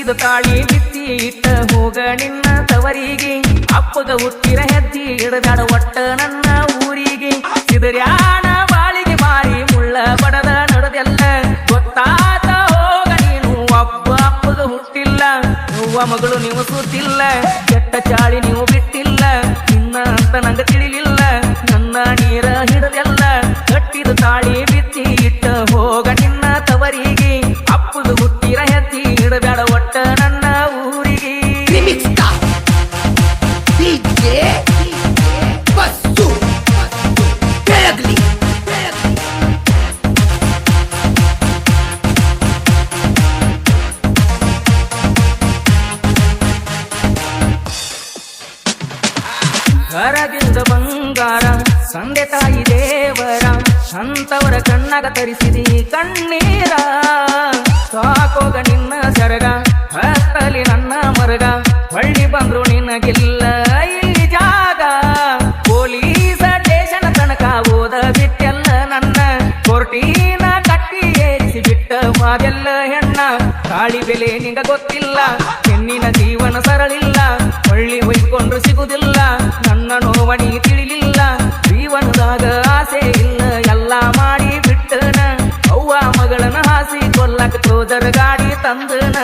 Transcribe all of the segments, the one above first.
ಕಟ್ಟಿದ ತಾಳಿ ಬಿತ್ತಿ ಇಟ್ಟ ಹೋಗ ನಿನ್ನ ತವರಿಗೆ ಅಪ್ಪಗ ಹುಟ್ಟಿರ ಹೆಜ್ಜಿ ಹಿಡದಾಡ ಒಟ್ಟ ನನ್ನ ಊರಿಗೆ ಸಿದರ್ಯಾನ ಬಾಳಿಗೆ ಮಾರಿ ಮುಳ್ಳ ಬಡದ ನಡೆದೆಲ್ಲ ಗೊತ್ತಾತ ಹೋಗ ನೀನು ಅಪ್ಪಗ ಹುಟ್ಟಿಲ್ಲ ಅವ್ವ ಮಗಳು ನೀವು ಸುತ್ತಿಲ್ಲ ಕೆಟ್ಟ ಚಾಳಿ ನೀವು ಬಿಟ್ಟಿಲ್ಲ ನಿನ್ನ ಅಂತ ನಂಗ ತಿಳಿಲಿಲ್ಲ ನನ್ನ ನೀರ ಹಿಡದೆಲ್ಲ ಕಟ್ಟಿದ ತಾಳಿ ಬಿತ್ತಿ ಇಟ್ಟ ಹೋಗ ನಿನ್ನ ತವರಿಗೆ ಅಪ್ಪಗ ಹುಟ್ಟಿರ ಹೆಜ್ಜಿ ಹಿಡಬೇಡ ಒಟ್ಟ ನನ್ನ ಊರಿಗೆ ಕರಗಿದ ಬಂಗಾರ ತಂದೆ ತಾಯಿ ದೇವರ ಅಂತವರ ಕಣ್ಣಾಗ ತರಿಸಿದಿ ಕಣ್ಣೀರ ಸಾಕೋಗ ನಿನ್ನ ಸರಗ ಹತ್ತಲಿ ನನ್ನ ಮರಗ ಹೊಳ್ಳಿ ಬಂದ್ರು ನಿನಗಿಲ್ಲ ಇಲ್ಲಿ ಜಾಗ ಪೊಲೀಸ ಸ್ಟೇಷನ್ ತನಕ ಓದ ಬಿಟ್ಟೆಲ್ಲ ನನ್ನ ಕೊರ್ಟಿನ ಕಟ್ಟಿ ಏರಿಸಿ ಬಿಟ್ಟ ಮಾದೆಲ್ಲ ಹೆಣ್ಣ ತಾಳಿ ಬೆಲೆ ನಿಂಗ ಗೊತ್ತಿಲ್ಲ ಹೆಣ್ಣಿನ ಜೀವನ ಸರಳಿಲ್ಲ ಹೊಳ್ಳಿ ಹೊಯ್ಕೊಂಡ್ರು ಸಿಗುದಿಲ್ಲ ನನ್ನ ನೋವಣಿ ತಿಳಿಲಿಲ್ಲ ಜೀವನದಾಗ ಆಸೆ ಇಲ್ಲ ಎಲ್ಲ ಮಾಡಿ ಬಿಟ್ಟನ ಅವ್ವ ಮಗಳನ್ನ ಹಾಸಿ ಕೊಲ್ಲಕ ಕ್ರೋದರ್ ಗಾಡಿ ತಂದನ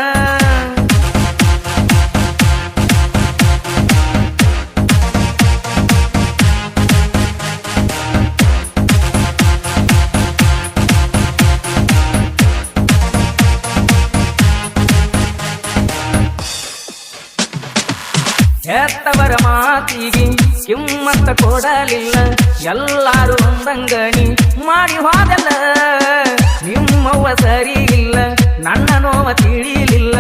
ಹೆತ್ತವರ ಮಾತಿಗೆ ಕಿಮ್ಮತ್ತ ಕೊಡಲಿಲ್ಲ ಎಲ್ಲಾರು ಒಂದಂಗಣಿ ಮಾಡಿ ಹೋದಲ್ಲ ನಿಮ್ಮವ್ವ ಸರಿ ಇಲ್ಲ ನನ್ನ ನೋವ ತಿಳಿಲಿಲ್ಲ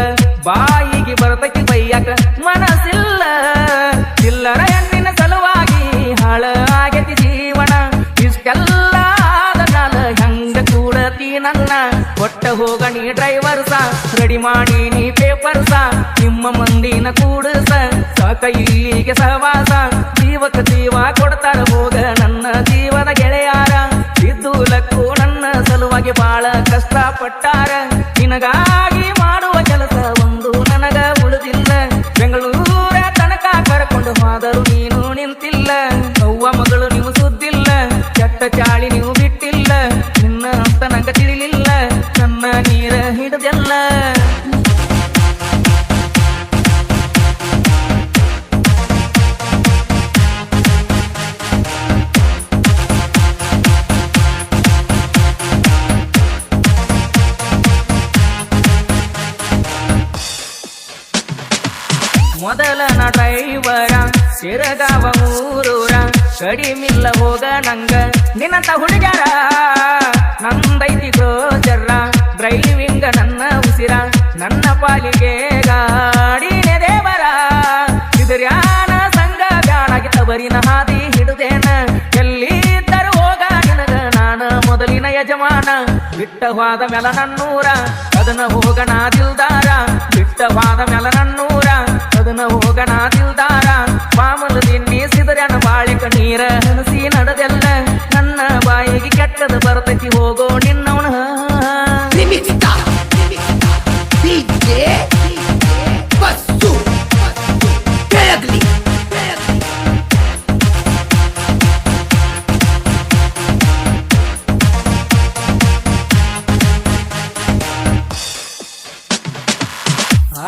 ಬಾಯಿಗೆ ಬರ್ತಕ್ಕೆ ಬೈಯಕ ಮನಸ್ಸಿಲ್ಲ ಚಿಲ್ಲರ ಹೆಣ್ಣಿನ ಸಲುವಾಗಿ ಹಾಳ ಆಗತಿ ಜೀವನ ಇಷ್ಟೆಲ್ಲ ಆದನಾಲ ಹೆಂಗ ಕೂಡತಿ ನನ್ನ ಕೊಟ್ಟ ಹೋಗ ನೀ ಡ್ರೈವರ್ಸ ರೆಡಿ ಮಾಡಿ ನೀ ಪೇಪರ್ಸ ನಿಮ್ಮ ಮಂದಿನ ಕೂಡಸ ಸಾಕ ಇಲ್ಲಿಗೆ ಸಹವಾಸ ಜೀವಕ ಜೀವ ಕೊಡ್ತಾರ ಹೋಗ ನನ್ನ ಜೀವದ ಗೆಳೆಯಾರ ಇದ್ದುಲಕ್ಕೂ ನನ್ನ ಸಲುವಾಗಿ ಬಾಳ ಕಷ್ಟಪಟ್ಟಾರ ನಿನಗಾಗಿ ಮಾಡುವ ಕೆಲಸ ಒಂದು ನನಗ ಉಳಿದಿಲ್ಲ ಬೆಂಗಳೂರ ತನಕ ಕರ್ಕೊಂಡು ಹೋದರು ನೀನು ನಿಂತಿಲ್ಲ ಅವ್ವ ಮಗಳು ನೀವು ಸುದ್ದಿಲ್ಲ ಕೆಟ್ಟ ಚಾಳಿ ನೀವು ಬಿಟ್ಟಿಲ್ಲ ನಿನ್ನ ಅಂತ ನಂಗ ತಿಳಿಲಿಲ್ಲ ನನ್ನ ನೀರ ಹಿಡಿದೆಲ್ಲ ಮೊದಲನ ಡ್ರೈವರ ಶಿರಗಾವ ಊರೂರ ಕಡಿಮಿಲ್ಲ ಹೋಗ ನಂಗ ನಿನ್ನಂತ ಹುಡುಗ್ಯಾರ ನಂದೈತಿ ಕ್ರೋಜರ ಡ್ರೈವಿಂಗ ನನ್ನ ಉಸಿರ ನನ್ನ ಪಾಲಿಗೆ ಗಾಡಿನೇ ದೇವರ ಸಿದರ್ಯಾನ ಸಂಗ ಬ್ಯಾಡಾಗಿ ತವರಿನ ಹಾದಿ ಹಿಡುದೇನ ಎಲ್ಲಿದ್ದರು ಹೋಗ ನಿನಗ ನಾನ ಮೊದಲಿನ ಯಜಮಾನ ಬಿಟ್ಟವಾದ ಮೆಲ ನನ್ನೂರ ಅದನ್ನ ಹೋಗಣ ದಿಲ್ದಾರ ಬಿಟ್ಟವಾದ ಮೆಲ ನನ್ನೂರ ಅದನ್ನ ಹೋಗಣ ದಿಲ್ದಾರ ಮಾಮೂಲು ತಿನ್ನಿ ಸಿದರ್ಯಾನ ಬಾಳಿಕ ನೀರ ಹನಸಿ ನಡೆದೆಲ್ಲ ನನ್ನ ಬಾಯಿಗೆ ಕೆಟ್ಟದ ಬರ್ತೈತಿ ಹೋಗೋ ನಿನ್ನವನ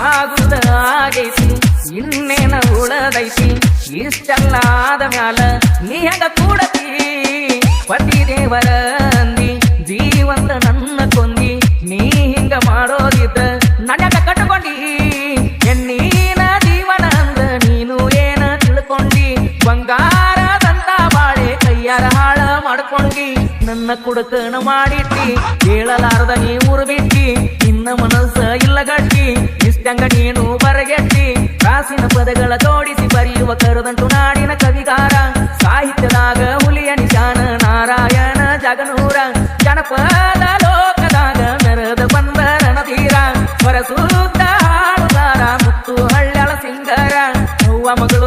ಆಗುದ ಆಗೈತಿ ಇನ್ನೇನ ಉಳದೈತಿ ಇಷ್ಟೆಲ್ಲ ಆದ ಮ್ಯಾಲ ನೀ ಹೆಂಗ ಕೂಡತಿ ಪತಿ ದೇವರ ಅಂದಿ ಜೀವಂತ ನನ್ನ ಕೊಂದಿ ನೀ ಹಿಂಗ ಮಾಡೋದಿದ್ದ ನನಗ ಕಟ್ಕೊಂಡಿ ಎನ್ನೀನ ಜೀವನ ಅಂದ ನೀನು ಏನ ತಿಳ್ಕೊಂಡಿ ಬಂಗಾರದಂತ ಬಾಳೆ ಕೈಯಾರ ಹಾಳ ಮಾಡ್ಕೊಂಡಿ ನನ್ನ ಕುಡಕನ ಮಾಡಿಟ್ಟಿ ಕೇಳಲಾರದ ನೀ ಊರು ಬಿಟ್ಟಿ ನಿನ್ನ ಮನಸ್ಸ ಇಲ್ಲ ಗಟ್ಟಿ ಇಷ್ಟಂಗ ನೀನು ಬರಗೆಟ್ಟಿ ಕಾಸಿನ ಪದಗಳ ಜೋಡಿಸಿ ಬರೆಯುವ ಕರದಂಟು ನಾಡಿನ ಕವಿಗಾರ ಸಾಹಿತ್ಯದಾಗ ಹುಲಿಯ ನಿಶಾನ ನಾರಾಯಣ ಜಗನೂರ ಜನಪದ ಲೋಕದಾಗ ಮೆರದ ಬಂದರ ನದೀರ ಹೊರಸೂತ ಹಾಡುಗಾರ ಮುತ್ತು ಹಳ್ಳ್ಯಾಳ ಸಿಂಗರ ಅವ್ವ ಮಗಳು